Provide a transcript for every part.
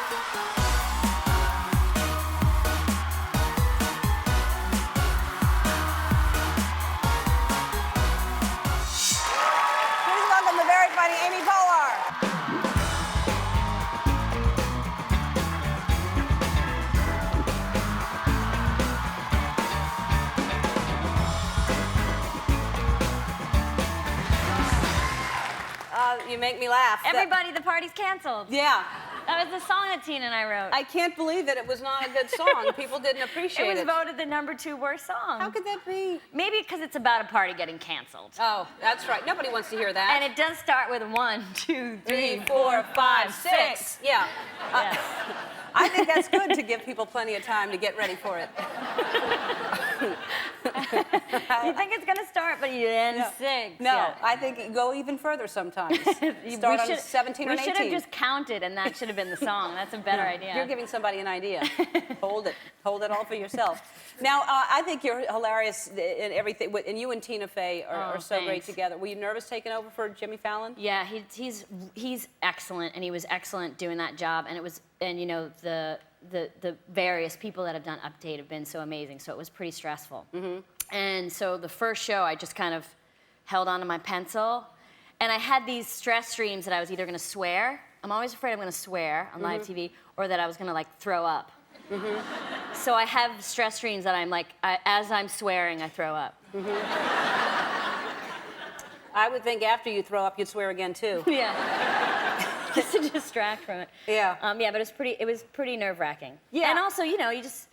Please welcome the very funny Amy Poehler. You make me laugh. Everybody, the party's canceled. Yeah. That was the song that Tina and I wrote. I can't believe that it was not a good song. People didn't appreciate it. It was voted the #2 worst song. How could that be? Maybe because it's about a party getting canceled. Oh, that's right. Nobody wants to hear that. And it does start with 1, 2, 3, 3, 4, 4, 5, 6. Yeah. Yeah. I think that's good to give people plenty of time to get ready for it. You think it's going to start, but you end 6. No, Yeah. I think you go even further sometimes. Start on 17 or 18. We should have just counted, and that should have been the song. That's a better idea. You're giving somebody an idea. Hold it. Hold it all for yourself. Now, I think you're hilarious in everything. And you and Tina Fey are so great thanks. together. Were you nervous taking over for Jimmy Fallon? Yeah, he's excellent, and he was excellent doing that job. And you know, the various people that have done Update have been so amazing. So it was pretty stressful. Mm-hmm. And so the first show, I just kind of held onto my pencil, and I had these stress streams that I was either going to swear. I'm always afraid I'm going to swear on live TV, or that I was going to like throw up. Mm-hmm. So I have stress streams that I'm like, as I'm swearing, I throw up. Mm-hmm. I would think after you throw up, you'd swear again too. Yeah. Just to distract from it. Yeah. Yeah, but it was pretty nerve-wracking. Yeah. And also, you know, you just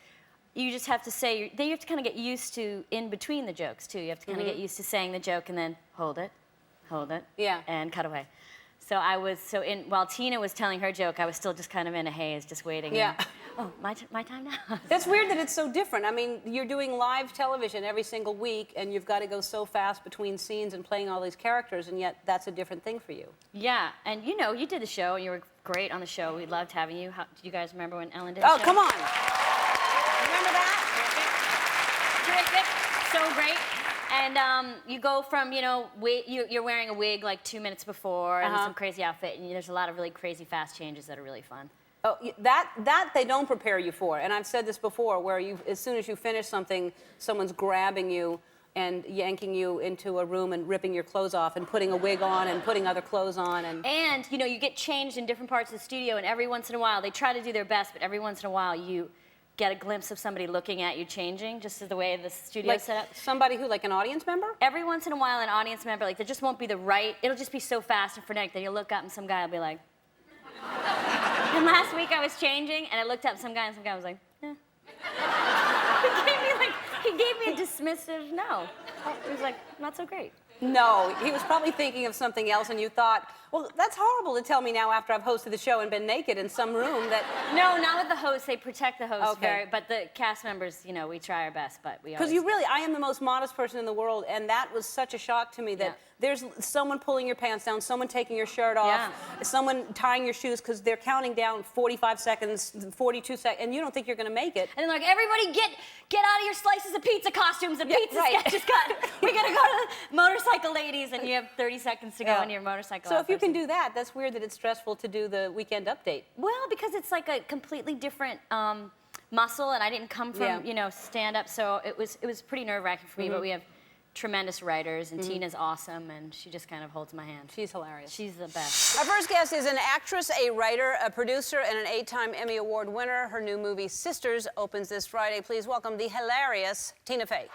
have to say, you have to kind of get used to in between the jokes too. You have to kind of get used to saying the joke and then hold it, Yeah. and cut away. So while Tina was telling her joke, I was still just kind of in a haze, just waiting. Yeah. And, my time now. That's weird that it's so different. I mean, you're doing live television every single week, and you've got to go so fast between scenes and playing all these characters, and yet that's a different thing for you. Yeah, and you know, you did the show, and you were great on the show. We loved having you. Did you guys remember when Ellen did the show? Oh, come on. Remember that? Terrific. So great. And you go from, you know, you're wearing a wig like 2 minutes before and some crazy outfit, and there's a lot of really crazy fast changes that are really fun. Oh, that they don't prepare you for. And I've said this before, where as soon as you finish something, someone's grabbing you and yanking you into a room and ripping your clothes off and putting a wig on and putting other clothes on. And you know, you get changed in different parts of the studio, and every once in a while, they try to do their best, but every once in a while, you get a glimpse of somebody looking at you changing, just as the way the studio's set up. Somebody who, like an audience member? Every once in a while, an audience member, like, there just won't be the right, it'll just be so fast and frenetic that you'll look up and some guy will be like, and last week I was changing, and I looked up some guy, and some guy was like, eh. He gave me a dismissive no. He was like, not so great. No, he was probably thinking of something else, and you thought, well, that's horrible to tell me now after I've hosted the show and been naked in some room that... No, not with the host. They protect the host Okay. but the cast members, you know, we try our best, but we always... Because you really, I am the most modest person in the world, and that was such a shock to me that there's someone pulling your pants down, someone taking your shirt off, someone tying your shoes because they're counting down 45 seconds, 42 seconds, and you don't think you're going to make it. And then like, everybody get out of your slices of pizza costumes and pizza sketches cut. We gotta go to the motorcycle ladies, and you have 30 seconds to go in your motorcycle So if you outfit. can do that, that's weird that it's stressful to do the weekend update. Well, because it's like a completely different muscle, and I didn't come from, you know, stand-up, so it was pretty nerve-wracking for me, but we have tremendous writers, and Tina's awesome, and she just kind of holds my hand. She's hilarious. She's the best. Our first guest is an actress, a writer, a producer, and an 8-time Emmy Award winner. Her new movie, Sisters, opens this Friday. Please welcome the hilarious Tina Fey.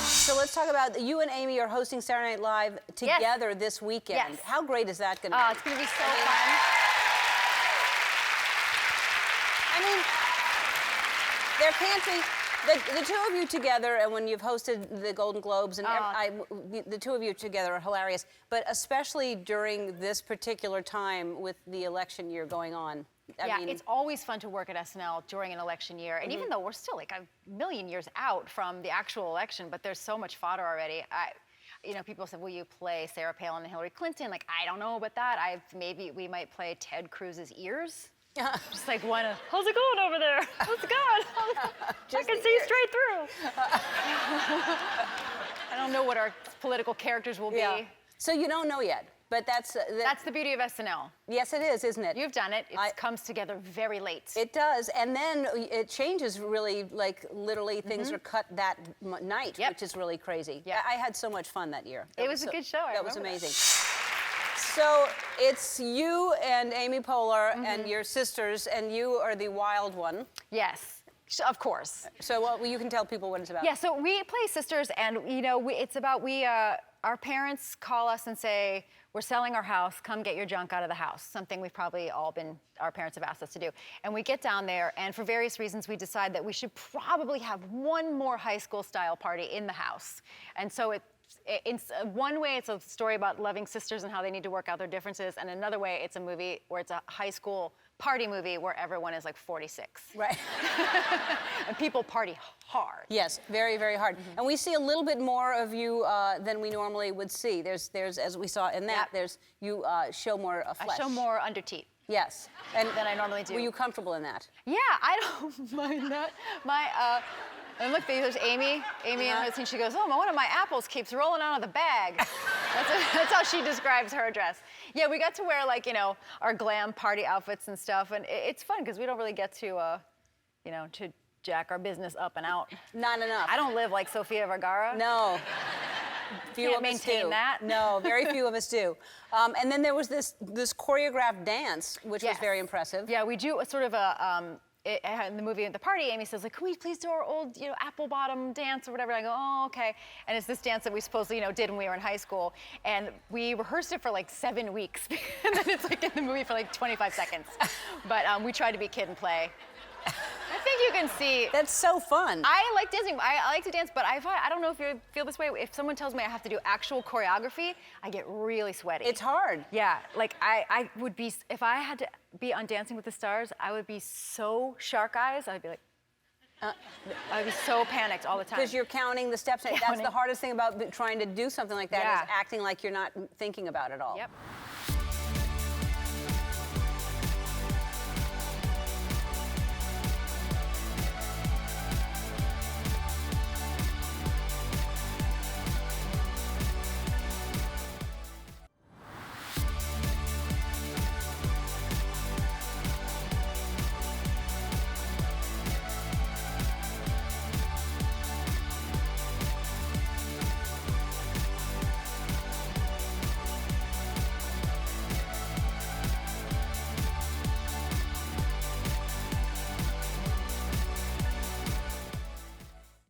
So let's talk about, you and Amy are hosting Saturday Night Live together this weekend. Yes. How great is that going to be? Oh, it's going to be so fun. I mean, there can't be, the two of you together, and when you've hosted the Golden Globes, and the two of you together are hilarious, but especially during this particular time with the election year going on. I mean, It's always fun to work at SNL during an election year. And even though we're still like a million years out from the actual election, but there's so much fodder already. You know, people said, will you play Sarah Palin and Hillary Clinton? Like, I don't know about that. Maybe we might play Ted Cruz's ears. Just like one, how's it going over there? How's it going? I can see straight through. I don't know what our political characters will be. So you don't know yet, but that's the beauty of SNL. Yes, it is, isn't it? You've done it. It comes together very late. It does, and then it changes really, like literally things are cut that night, which is really crazy. Yeah. I had so much fun that year. It was a good show. That was amazing. So it's you and Amy Poehler and your sisters, and you are the wild one. Yes. Of course. So you can tell people what it's about. Yeah, so we play sisters, and you know, it's about our parents call us and say, we're selling our house, come get your junk out of the house. Something we've probably our parents have asked us to do. And we get down there, and for various reasons, we decide that we should probably have one more high school style party in the house. And so in one way, it's a story about loving sisters and how they need to work out their differences, and another way, it's a movie where it's a high school party movie where everyone is like 46. Right. And people party hard. Yes, very, very hard. And we see a little bit more of you than we normally would see. There's as we saw in that, you show more flesh. I show more under teeth. Yes. And than I normally do. Were you comfortable in that? Yeah, I don't mind that. And look, there's Amy. Amy in the scene, she goes, one of my apples keeps rolling out of the bag. That's how she describes her dress. Yeah, we got to wear like, you know, our glam party outfits and stuff, and it's fun because we don't really get to, you know, to jack our business up and out. Not enough. I don't live like Sofia Vergara. No. Few Can't of maintain us do. that. No, very few of us do. And then there was this choreographed dance, which was very impressive. Yeah, we do a sort of in the movie at the party, Amy says, like, can we please do our old, you know, apple bottom dance or whatever? And I go, oh, okay. And it's this dance that we supposedly, you know, did when we were in high school. And we rehearsed it for like 7 weeks. And then it's like in the movie for like 25 seconds. But we tried to be kid and play. I think you can see. That's so fun. I like dancing. I like to dance, but I don't know if you feel this way. If someone tells me I have to do actual choreography, I get really sweaty. It's hard. Yeah, like I would be, if I had to be on Dancing with the Stars, I would be so shark eyes. I'd be like, I'd be so panicked all the time. Because you're counting the steps. That's the hardest thing about trying to do something like that is acting like you're not thinking about it all. Yep.